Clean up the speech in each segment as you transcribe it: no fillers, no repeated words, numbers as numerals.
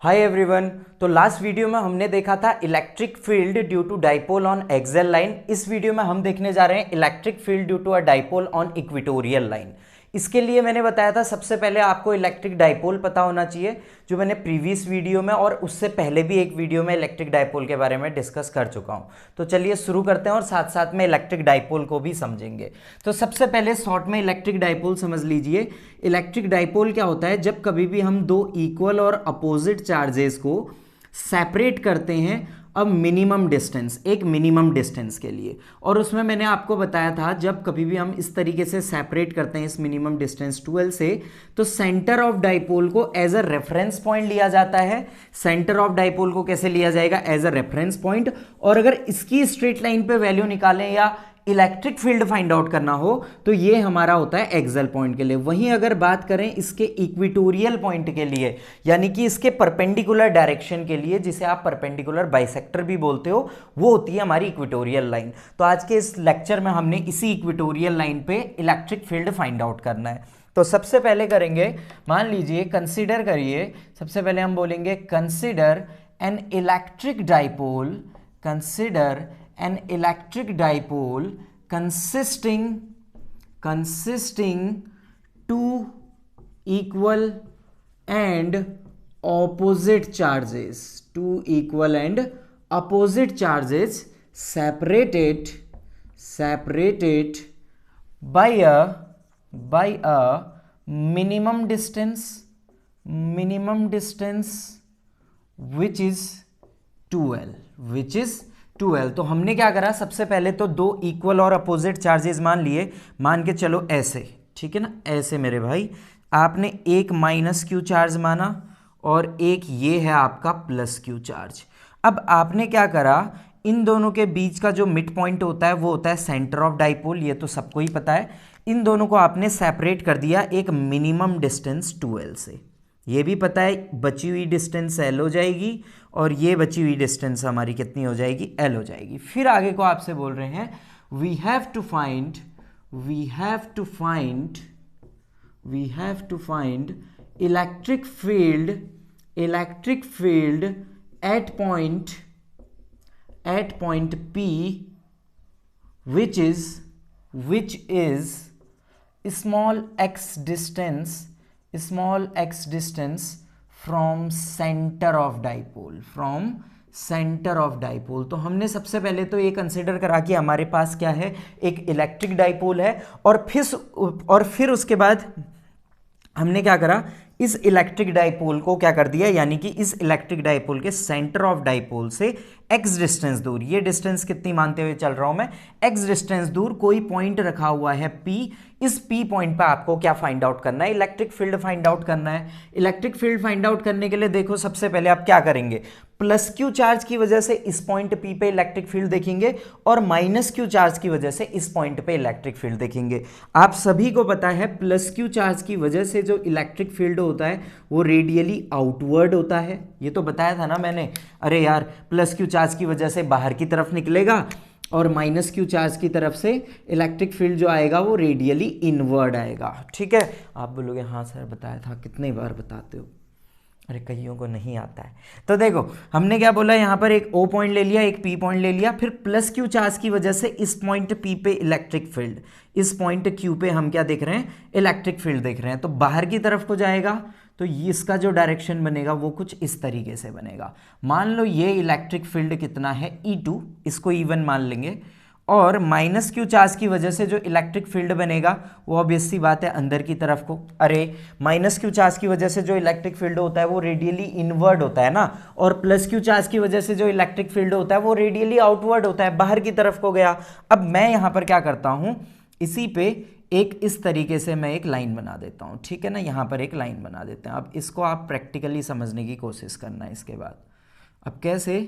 हाय everyone. तो last video में हमने देखा था electric field due to dipole on axial line. इस वीडियो में हम देखने जा रहे हैं electric field due to a dipole on equatorial line. इसके लिए मैंने बताया था सबसे पहले आपको इलेक्ट्रिक डाइपोल पता होना चाहिए, जो मैंने प्रीवियस वीडियो में और उससे पहले भी एक वीडियो में इलेक्ट्रिक डाइपोल के बारे में डिस्कस कर चुका हूं। तो चलिए शुरू करते हैं और साथ साथ में इलेक्ट्रिक डाइपोल को भी समझेंगे। तो सबसे पहले शॉर्ट में इलेक्ट्रिक डाइपोल समझ लीजिए। इलेक्ट्रिक डाइपोल क्या होता है? जब कभी भी हम दो इक्वल और अपोजिट चार्जेस को सेपरेट करते हैं अब मिनिमम डिस्टेंस, एक मिनिमम डिस्टेंस के लिए, और उसमें मैंने आपको बताया था जब कभी भी हम इस तरीके से सेपरेट करते हैं इस मिनिमम डिस्टेंस 12 से, तो सेंटर ऑफ डाइपोल को एज अ रेफरेंस पॉइंट लिया जाता है। सेंटर ऑफ डाइपोल को कैसे लिया जाएगा? As a reference point. और अगर इसकी स्ट्रेट लाइन पे वैल्यू निकालें या इलेक्ट्रिक फील्ड फाइंड आउट करना हो तो ये हमारा होता है एक्सियल पॉइंट के लिए। वहीं अगर बात करें इसके इक्वेटोरियल पॉइंट के लिए, यानी कि इसके परपेंडिकुलर डायरेक्शन के लिए, जिसे आप परपेंडिकुलर बाइसेक्टर भी बोलते हो, वो होती है हमारी इक्वेटोरियल लाइन। तो आज के इस लेक्चर में हमने इसी इक्वेटोरियल लाइन पे इलेक्ट्रिक फील्ड फाइंड आउट करना है। तो सबसे पहले करेंगे, मान लीजिए कंसीडर करिए, सबसे पहले हम बोलेंगे consider an electric dipole, consider an electric dipole consisting two equal and opposite charges, two equal and opposite charges separated by a minimum distance which is 12, तो हमने क्या करा, सबसे पहले तो दो इक्वल और अपोजिट चार्जेस मान लिए। मान के चलो ऐसे, ठीक है ना, ऐसे मेरे भाई आपने एक माइनस क्यू चार्ज माना और एक ये है आपका प्लस क्यू चार्ज। अब आपने क्या करा, इन दोनों के बीच का जो मिड पॉइंट होता है वो होता है सेंटर ऑफ डाइपोल, ये तो सबको ही पता है। इन दोनों को आपने सेपरेट कर दिया एक मिनिमम डिस्टेंस 12 से, ये भी पता है बची हुई डिस्टेंस एल हो जाएगी और ये बची हुई डिस्टेंस हमारी कितनी हो जाएगी? एल हो जाएगी। फिर आगे को आपसे बोल रहे हैं we have to find electric field at point P which is small x distance from centre of dipole. तो हमने सबसे पहले तो ये कंसिडर करा कि हमारे पास क्या है, एक इलेक्ट्रिक डाइपोल है, और फिर उसके बाद हमने क्या करा, इस इलेक्ट्रिक डाइपोल को क्या कर दिया, यानी कि इस इलेक्ट्रिक डाइपोल के सेंटर ऑफ डाइपोल से x डिस्टेंस दूर, ये डिस्टेंस कितनी मानते हुए चल रहा हूं मैं, x डिस्टेंस दूर कोई पॉइंट रखा हुआ है P। इस P पॉइंट पर आपको क्या फाइंड आउट करना है? इलेक्ट्रिक फील्ड फाइंड आउट करना है। इलेक्ट्रिक फील्ड फाइंड आउट करने के लिए देखो सबसे पहले आप क्या करेंगे, प्लस क्यू चार्ज की वजह से इस पॉइंट P पे इलेक्ट्रिक फील्ड देखेंगे और माइनस क्यू चार्ज की वजह से इस पॉइंट पे इलेक्ट्रिक फील्ड देखेंगे। आप सभी को पता है प्लस क्यू चार्ज की वजह से जो इलेक्ट्रिक फील्ड होता है वो रेडियली आउटवर्ड होता है, ये तो बताया था ना मैंने। अरे यार, प्लस क्यू चार्ज की वजह से बाहर की तरफ निकलेगा और माइनस क्यू चार्ज की तरफ से इलेक्ट्रिक फील्ड जो आएगा वो रेडियली इनवर्ड आएगा। ठीक है, आप बोलोगे हाँ सर बताया था, कितनी बार बताते हो? अरे कईयों को नहीं आता है। तो देखो हमने क्या बोला, यहाँ पर एक O पॉइंट ले लिया, एक P पॉइंट ले लिया, फिर प्लस क्यू चार्ज की वजह से इस पॉइंट P पे इलेक्ट्रिक फील्ड, इस पॉइंट Q पे हम क्या देख रहे हैं, इलेक्ट्रिक फील्ड देख रहे हैं। तो बाहर की तरफ को जाएगा तो इसका जो डायरेक्शन बनेगा वो कुछ इस तरीके से बनेगा। मान लो ये इलेक्ट्रिक फील्ड कितना है, E2, इसको E1 मान लेंगे, और माइनस क्यू चार्ज की वजह से जो इलेक्ट्रिक फील्ड बनेगा वो ऑब्वियस सी बात है अंदर की तरफ को। अरे माइनस क्यू चार्ज की वजह से जो इलेक्ट्रिक फील्ड होता है वो रेडियली इनवर्ड होता है ना, और प्लस क्यू चार्ज की वजह से जो इलेक्ट्रिक फील्ड होता है वो रेडियली आउटवर्ड होता है, बाहर की तरफ को गया। अब मैं यहाँ पर क्या करता हूँ, इसी पे एक इस तरीके से मैं एक लाइन बना देता हूँ, ठीक है ना, यहाँ पर एक लाइन बना देते हैं। अब इसको आप प्रैक्टिकली समझने की कोशिश करना है इसके बाद। अब कैसे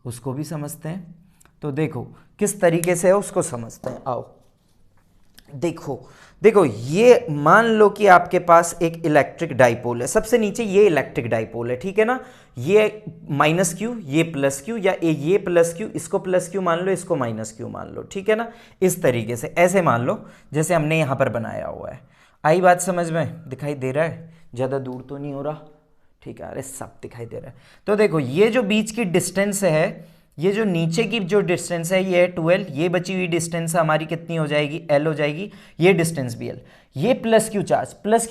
उसको भी समझते हैं, तो देखो किस तरीके से है उसको समझते हैं। आओ देखो ये मान लो कि आपके पास एक इलेक्ट्रिक डाइपोल है, सबसे नीचे ये इलेक्ट्रिक डाइपोल है, ठीक है ना, ये माइनस क्यू, ये प्लस क्यू, या ये प्लस क्यू, इसको प्लस क्यू मान लो, इसको माइनस क्यू मान लो, ठीक है ना। इस तरीके से ऐसे मान लो जैसे हमने यहां पर बनाया हुआ है। आई बात समझ में? दिखाई दे रहा है? ज़्यादा दूर तो नहीं हो रहा? ठीक है, अरे सब दिखाई दे रहा है। तो देखो ये जो बीच की डिस्टेंस है, ये जो नीचे की जो डिस्टेंस है ये है 2l, ये बची हुई डिस्टेंस हमारी कितनी हो जाएगी, l हो जाएगी, ये डिस्टेंस भी l। ये प्लस क्यू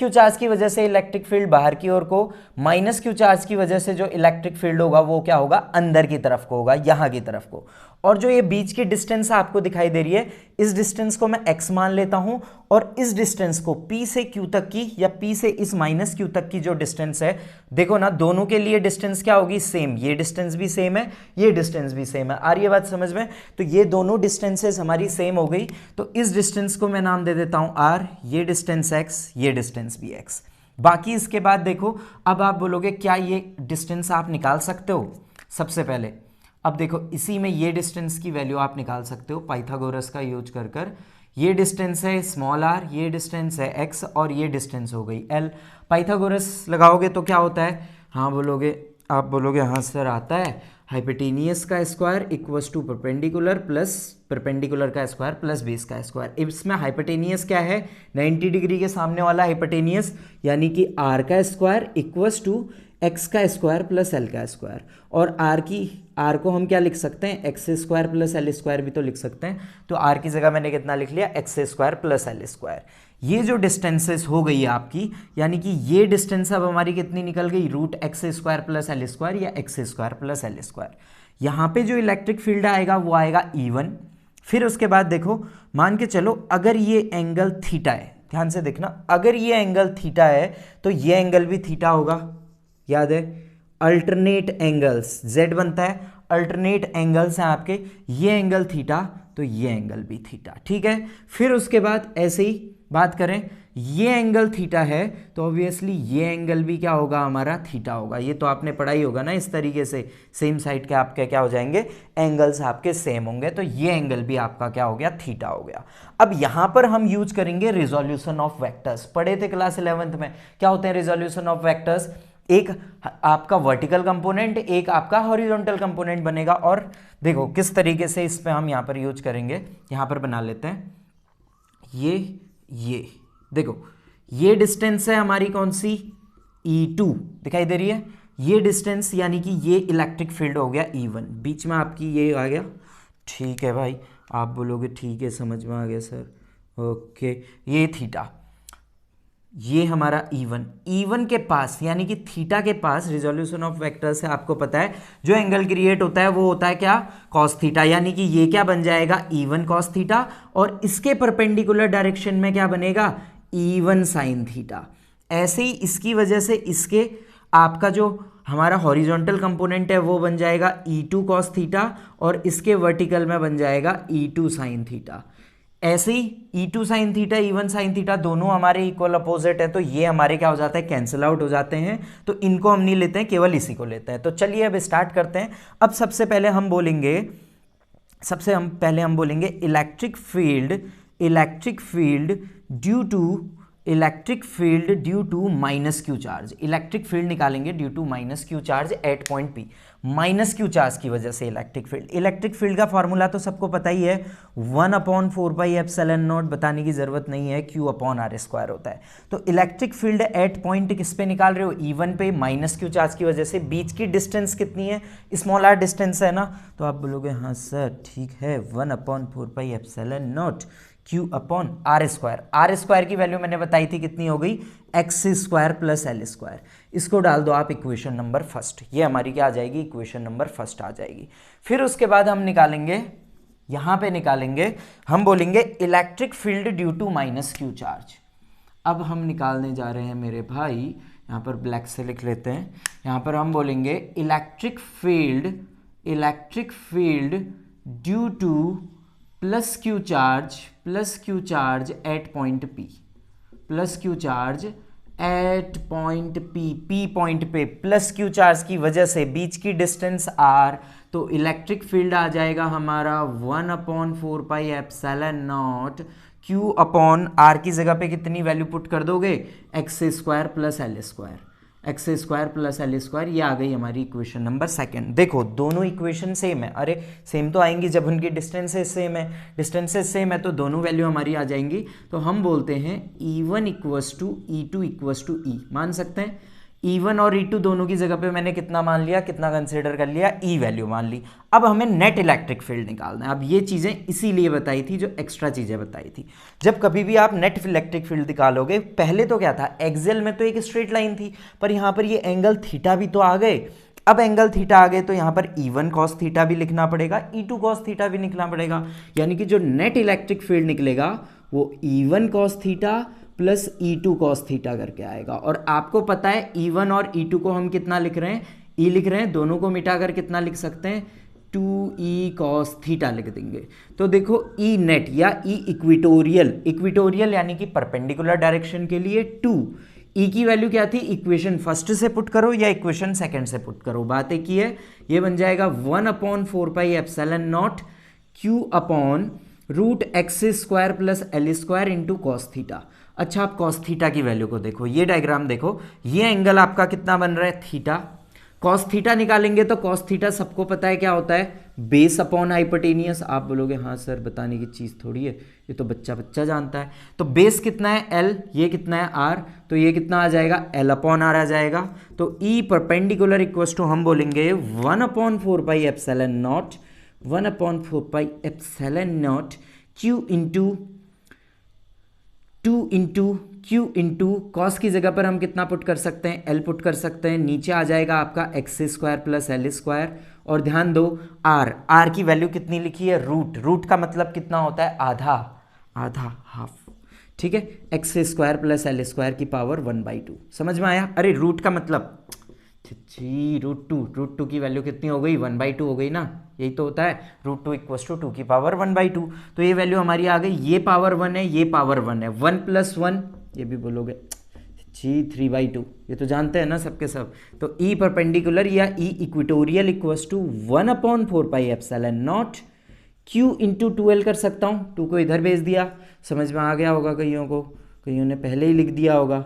चार्ज की वजह से इलेक्ट्रिक फील्ड बाहर की ओर को, माइनस क्यू चार्ज की वजह से जो इलेक्ट्रिक फील्ड होगा वो क्या होगा, अंदर की तरफ को होगा, यहाँ की तरफ को। और जो ये बीच की डिस्टेंस आपको दिखाई दे रही है, इस डिस्टेंस को मैं x मान लेता हूं, और इस डिस्टेंस को p से q तक की या p से इस माइनस q तक की जो डिस्टेंस है, देखो ना दोनों के लिए डिस्टेंस क्या होगी, सेम। ये डिस्टेंस भी सेम है, ये डिस्टेंस भी सेम है। आ रही है बात समझ में? तो ये दोनों डिस्टेंसेस हमारी सेम हो गई। तो इस डिस्टेंस को मैं नाम दे देता हूं r, ये डिस्टेंस x, ये डिस्टेंस भी x। बाकी इसके बाद देखो, अब आप बोलोगे क्या ये डिस्टेंस आप निकाल सकते हो? सबसे पहले अब देखो इसी में ये डिस्टेंस की वैल्यू आप निकाल सकते हो पाइथागोरस का यूज कर कर। ये डिस्टेंस है स्मॉल r, ये डिस्टेंस है x, और ये डिस्टेंस हो गई l। पाइथागोरस लगाओगे तो क्या होता है? हाँ बोलोगे, आप बोलोगे हाँ सर आता है, हाइपोटेनियस का square equals to perpendicular plus perpendicular का स्क्वायर प्लस बेस का स्क्वायर। इसमें हाइपोटेनियस क्या है, 90 डिग्री के सामने वाला हाइपोटेनियस, यानी कि r का स्क्वायर इक्वल्स टू x का स्क्वायर प्लस l का स्क्वायर। और r को हम क्या लिख सकते हैं, x square plus l square भी तो लिख सकते हैं। तो r की जगह मैंने कितना लिख लिया, x square plus l square. ये जो डिस्टेंसेस हो गई आपकी, यानी कि ये डिस्टेंस अब हमारी कितनी निकल गई, root x square plus l square या x square plus l square. यहाँ पे जो इलेक्ट्रिक फील्ड आएगा वो आएगा E1। फिर उसके बाद देखो, मान के चलो अगर ये एंगल थीटा है, ध्यान से देखना, अगर ये एंगल थीटा है तो ये एंगल भी थीटा होगा, याद है? अल्टरनेट एंगल्स, z बनता है, अल्टरनेट एंगल्स हैं आपके, ये एंगल थीटा तो ये एंगल भी थीटा, ठीक है। फिर उसके बाद ऐसे ही बात करें, ये एंगल थीटा है तो ऑब्वियसली ये एंगल भी क्या होगा, हमारा थीटा होगा। ये तो आपने पढ़ा ही होगा ना, इस तरीके से सेम साइड के आपके क्या हो जाएंगे, एंगल्स आपके सेम होंगे, तो ये एंगल भी आपका क्या हो गया, थीटा हो गया। अब यहां पर हम यूज करेंगे रिजोल्यूशन ऑफ वेक्टर्स। पढ़े थे क्लास 11th में, क्या होते हैं रिजोल्यूशन ऑफ वेक्टर्स, एक आपका वर्टिकल कंपोनेंट, एक आपका हॉरिजॉन्टल कंपोनेंट बनेगा। और देखो किस तरीके से इस पे हम यहाँ पर यूज करेंगे, यहाँ पर बना लेते हैं। ये देखो, ये डिस्टेंस है हमारी कौन सी, E2 दिखाई दे रही है, ये डिस्टेंस यानी कि ये इलेक्ट्रिक फील्ड हो गया E1, बीच में आपकी ये आ गया, ठीक है भाई, आप बोलोगे ठीक है समझ में आ गया सर, ओके। ये थीटा, ये हमारा E1 के पास यानी कि थीटा के पास रिजोल्यूशन ऑफ वेक्टर से आपको पता है जो एंगल क्रिएट होता है वो होता है क्या, कॉस थीटा, यानी कि ये क्या बन जाएगा, E1 कॉस थीटा, और इसके परपेंडिकुलर डायरेक्शन में क्या बनेगा, E1 साइन थीटा। ऐसे ही इसकी वजह से इसके आपका जो हमारा हॉरिजॉन्टल कंपोनेंट है वो बन जाएगा E2 कॉस थीटा, और इसके वर्टिकल में बन जाएगा E2 साइन थीटा। ऐसे ही E2 sine theta, E1 sine theta दोनों हमारे इक्वल अपोजिट है, तो ये हमारे क्या हो जाता है, कैंसिल आउट हो जाते हैं। तो इनको हम नहीं लेते हैं, केवल इसी को लेते हैं। तो चलिए अब स्टार्ट करते हैं। अब सबसे पहले हम बोलेंगे electric field due to minus Q charge. Electric field निकालेंगे due to minus Q charge at point P। Minus Q charge की वजह से इलेक्ट्रिक फील्ड का फॉर्मूला तो सबको पता ही है, 1/4πε0, बताने की जरूरत नहीं है, Q/r² होता है। तो इलेक्ट्रिक फील्ड एट पॉइंट किस पे निकाल रहे हो, E1 पे, माइनस क्यू चार्ज की वजह से। बीच की डिस्टेंस कितनी है, स्मॉल r डिस्टेंस है ना, तो आप बोलोगे हाँ सर ठीक है, 1/4πε0 Q/r²। की वैल्यू मैंने बताई थी कितनी हो गई, x² प्लस l²। इसको डाल दो आप इक्वेशन नंबर फर्स्ट, ये हमारी क्या आ जाएगी, इक्वेशन नंबर फर्स्ट आ जाएगी। फिर उसके बाद हम निकालेंगे, यहां पे निकालेंगे, हम बोलेंगे electric field due to minus Q charge. अब हम निकालने जा रहे हैं मेरे भाई, यहां पर ब्लैक से लिख लेते हैं, यहां पर हम बोलेंगे electric field due two plus Q charge at point P, plus Q charge at point P point पे प्लस क्यू चार्ज की वजह से बीच की डिस्टेंस r, तो इलेक्ट्रिक फील्ड आ जाएगा हमारा 1/4πε0 Q/r की जगह पे कितनी वैल्यू पुट कर दोगे, x² प्लस l², ये आ गई हमारी इक्वेशन नंबर सेकंड। देखो दोनों इक्वेशन सेम है, अरे सेम तो आएंगी जब उनकी डिस्टेंसेस सेम है तो दोनों वैल्यू हमारी आ जाएंगी। तो हम बोलते हैं E1 = E2 = E, मान सकते हैं E1 और E2 दोनों की जगह पे मैंने कितना मान लिया, कितना कंसिडर कर लिया, E वैल्यू मान ली। अब हमें नेट इलेक्ट्रिक फील्ड निकालना है। अब ये चीज़ें इसीलिए बताई थी, जो एक्स्ट्रा चीज़ें बताई थी। जब कभी भी आप नेट इलेक्ट्रिक फील्ड निकालोगे, पहले तो क्या था, एक्सेल में तो एक स्ट्रेट लाइन थी, पर यहाँ पर ये एंगल थीटा भी तो आ गए। अब एंगल थीटा आ गए तो यहाँ पर E1 कॉस थीटा भी लिखना पड़ेगा, E2 कॉस थीटा भी लिखना पड़ेगा। यानी कि जो नेट इलेक्ट्रिक फील्ड निकलेगा वो E1 cos theta plus E2 cos theta करके आएगा। और आपको पता है E1 और E2 को हम कितना लिख रहे हैं, E लिख रहे हैं, दोनों को मिटाकर कितना लिख सकते हैं, 2E कॉस थीटा लिख देंगे। तो देखो E नेट या E इक्विटोरियल, इक्विटोरियल यानी कि परपेंडिकुलर डायरेक्शन के लिए 2, E की वैल्यू क्या थी, इक्वेशन फर्स्ट से पुट करो या इक्वेशन सेकंड से पुट करो, बात एक ही है। ये बन जाएगा 1/4 pi epsilon naught Q upon root x square plus l square into cos theta. अच्छा, आप कॉस थीटा की वैल्यू को देखो, ये डायग्राम देखो, ये एंगल आपका कितना बन रहा है, थीटा। कॉस थीटा निकालेंगे तो कॉस थीटा सबको पता है क्या होता है, बेस अपॉन हाइपोटेनियस। आप बोलोगे हाँ सर बताने की चीज़ थोड़ी है, ये तो बच्चा बच्चा जानता है। तो बेस कितना है एल, ये कितना है आर, तो ये कितना आ जाएगा, एल अपॉन आर आ जाएगा। तो ई परपेंडिकुलर इक्वल्स टू हम बोलेंगे 1/4 pi epsilon not, 1/4 pi epsilon not q into 2 into Q into cos की जगह पर हम कितना पुट कर सकते हैं, एल पुट कर सकते हैं। नीचे आ जाएगा आपका x square plus l square. और ध्यान दो आर, आर की वैल्यू कितनी लिखी है, रूट, रूट का मतलब कितना होता है, आधा, आधा, हाफ, ठीक है। X square plus l square की पावर 1/2, समझ में आया। अरे रूट का मतलब जी रूट टू की वैल्यू कितनी हो गई, 1/2 हो गई ना, यही तो होता है, रूट 2 इक्वल्स टू 2 की पावर 1/2। तो ये वैल्यू हमारी आ गई, ये पावर 1 है, ये पावर 1 है, 1 + 1, ये भी बोलोगे जी 3/2, ये तो जानते हैं ना सबके सब। तो ई परपेंडिकुलर या E equatorial equals to 1/4 pi epsilon not q into 2L कर सकता हूँ, 2 को इधर भेज दिया, समझ में आ गया होगा कईयों को, कईयों ने पहले ही लिख दिया होगा।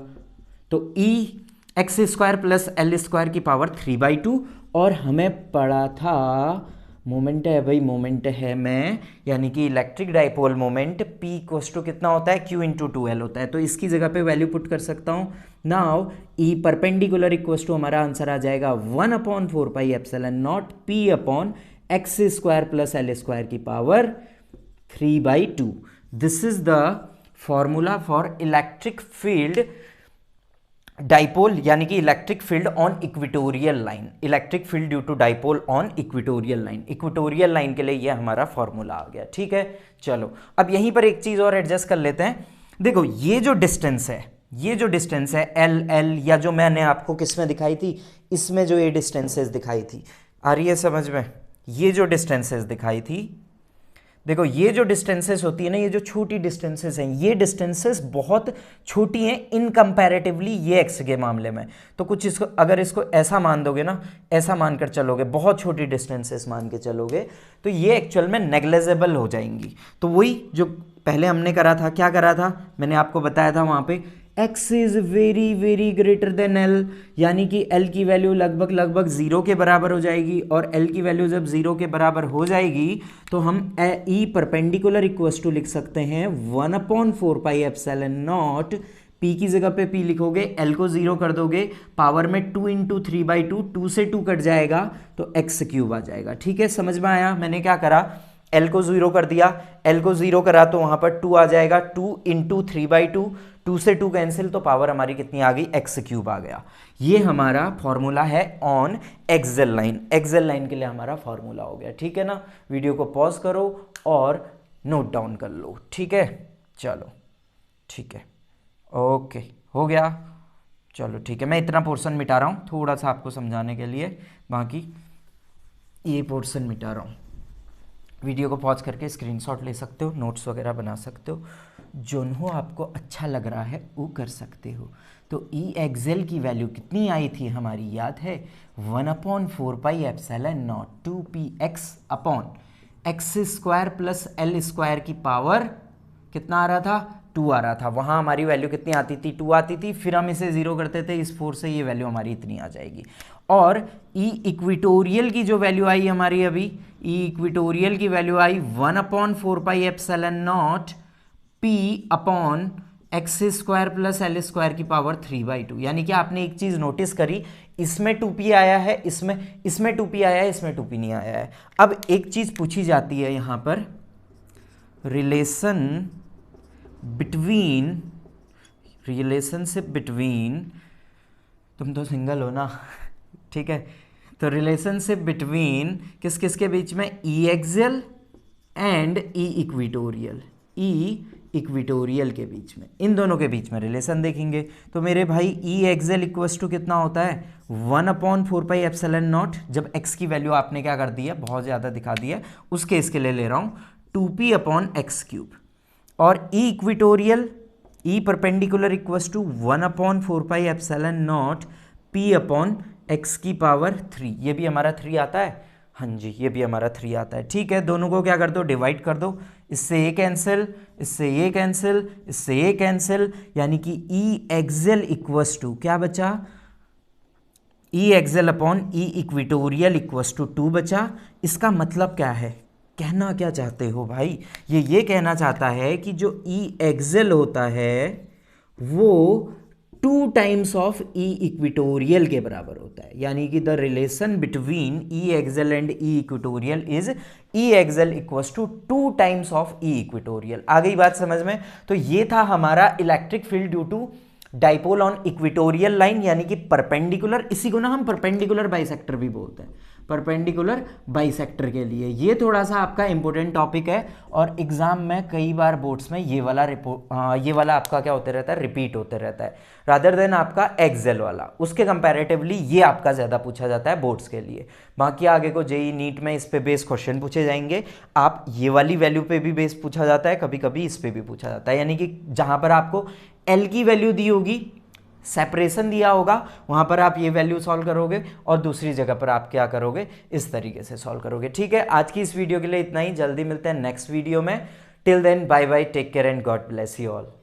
तो E x square plus l square की पावर 3/2। और हमें पढ़ा था मोमेंट है भाई, मोमेंट है मैं, यानी कि electric dipole moment P equals to कितना होता है, Q इंटू 2L होता है। तो इसकी जगह पे वैल्यू पुट कर सकता हूँ। Now E perpendicular equals to हमारा आंसर आ जाएगा 1/4 pi epsilon not P upon x square plus l square की power 3/2। This is the formula for electric field dipole, यानी कि electric field on equatorial line, electric field due to dipole on equatorial line. Equatorial line के लिए ये हमारा formula आ गया, ठीक है। चलो अब यहीं पर एक चीज और एडजस्ट कर लेते हैं। देखो ये जो डिस्टेंस है, ये जो डिस्टेंस है एल, या जो मैंने आपको किस में दिखाई थी, इसमें जो ये डिस्टेंसेस दिखाई थी, आ रही है समझ में, ये जो डिस्टेंसेस दिखाई थी, देखो ये जो डिस्टेंसेस होती है ना, ये जो छोटी डिस्टेंसेस हैं, ये डिस्टेंसेस बहुत छोटी हैं इन कंपैरेटिवली ये एक्स के मामले में। तो कुछ इसको अगर इसको ऐसा मान दोगे ना, ऐसा मानकर चलोगे, बहुत छोटी डिस्टेंसेस मान के चलोगे, तो ये एक्चुअल में नेग्लिजिबल हो जाएंगी। तो वही जो पहले हमने करा था, क्या करा था, मैंने आपको बताया था वहाँ पे x is very very greater than l, यानी कि l की वैल्यू लगभग 0 के बराबर हो जाएगी। और l की वैल्यू जब 0 के बराबर हो जाएगी तो हम e परपेंडिकुलर इक्वल्स टू लिख सकते हैं 1/4 पाई एप्सिलॉन नॉट, p की जगह पे p लिखोगे, l को 0 कर दोगे, पावर में 2 इंटू 3/2, 2 से 2 कट जाएगा तो x³ आ जाएगा, ठीक है। समझ में आया, मैंने क्या करा, L को 0 कर दिया, L को 0 करा तो वहां पर 2 आ जाएगा, 2 इंटू 3/2, 2 से 2 कैंसिल, तो पावर हमारी कितनी आ गई, x³ आ गया। ये हमारा फॉर्मूला है on axial line, axial line के लिए हमारा फॉर्मूला हो गया, ठीक है ना। वीडियो को पॉज करो और नोट डाउन कर लो, ठीक है। चलो ठीक है, ओके हो गया, चलो ठीक है। मैं इतना पोर्शन मिटा रहा हूँ थोड़ा सा आपको समझाने के लिए, बाकी ये पोर्शन मिटा रहा हूँ। वीडियो को पॉज करके स्क्रीनशॉट ले सकते हो, नोट्स वगैरह बना सकते हो, जो आपको अच्छा लग रहा है वो कर सकते हो। तो ई एक्सेल की वैल्यू कितनी आई थी हमारी, याद है, 1/4 pi epsilon not 2px upon x square plus l square की पावर कितना आ रहा था, 2 आ रहा था। वहाँ हमारी वैल्यू कितनी आती थी, 2 आती थी, फिर हम इसे 0 करते थे, इस 4 से ये वैल्यू हमारी इतनी आ जाएगी। और ई इक्विटोरियल की जो वैल्यू आई हमारी अभी, ई इक्विटोरियल की value I 1/4 pi epsilon not p upon x square plus l square की पावर 3/2। यानी कि आपने एक चीज़ नोटिस करी, इसमें 2p आया है, इसमें 2p आया है, इसमें 2p नहीं आया है। अब एक चीज़ पूछी जाती है यहाँ पर, रिलेशनशिप बिटवीन, तुम तो सिंगल हो ना ठीक है, तो रिलेशनशिप बिटवीन किस किस के बीच में, ई एक्सियल एंड ई इक्विटोरियल के बीच में, इन दोनों के बीच में रिलेशन देखेंगे। तो मेरे भाई ई एक्सियल इक्वस टू कितना होता है, 1/4πε0। जब x की वैल्यू आपने क्या कर दी है, बहुत ज़्यादा दिखा दी है, उस केस के लिए ले रहा हूँ 2p/x³। और E equatorial, E perpendicular equals to 1/4πε0 p/x³। ये भी हमारा 3 आता है, हाँ जी ये भी हमारा 3 आता है। ठीक है, दोनों को क्या कर दो, डिवाइड कर दो, इससे ये कैंसिल, इससे ये कैंसिल, इससे ये कैंसिल, यानी कि ई एक्सियल इक्वस टू क्या बचा, E axial upon E equatorial equals to 2 बचा। इसका मतलब क्या है, कहना क्या चाहते हो भाई, ये कहना चाहता है कि जो ई एक्सियल होता है वो 2 टाइम्स ऑफ ई इक्विटोरियल के बराबर होता है। यानी कि the relation between E axial and E equatorial is E axial equals to 2 times of E equatorial. आ गई बात समझ में। तो ये था हमारा electric field due to dipole on equatorial line, यानी कि परपेंडिकुलर। इसी को ना हम परपेंडिकुलर बाइसेक्टर भी बोलते हैं, परपेंडिकुलर बाइसेक्टर के लिए। ये थोड़ा सा आपका इंपॉर्टेंट टॉपिक है और एग्जाम में कई बार बोर्ड्स में ये वाला आपका क्या होते रहता है, रिपीट होते रहता है, रादर देन आपका एक्सेल वाला। उसके कंपैरेटिवली ये आपका ज़्यादा पूछा जाता है बोर्ड्स के लिए। बाकी आगे को जेई नीट में इस पे बेस क्वेश्चन पूछे जाएंगे। आप ये वाली वैल्यू पे भी बेस पूछा जाता है, कभी कभी इस पे भी पूछा जाता है। यानी कि जहाँ पर आपको एल की वैल्यू दी होगी, सेपरेशन दिया होगा, वहां पर आप ये वैल्यू सॉल्व करोगे और दूसरी जगह पर आप क्या करोगे, इस तरीके से सॉल्व करोगे। ठीक है, आज की इस वीडियो के लिए इतना ही, जल्दी मिलते हैं नेक्स्ट वीडियो में। Till then bye bye, take care and God bless you all.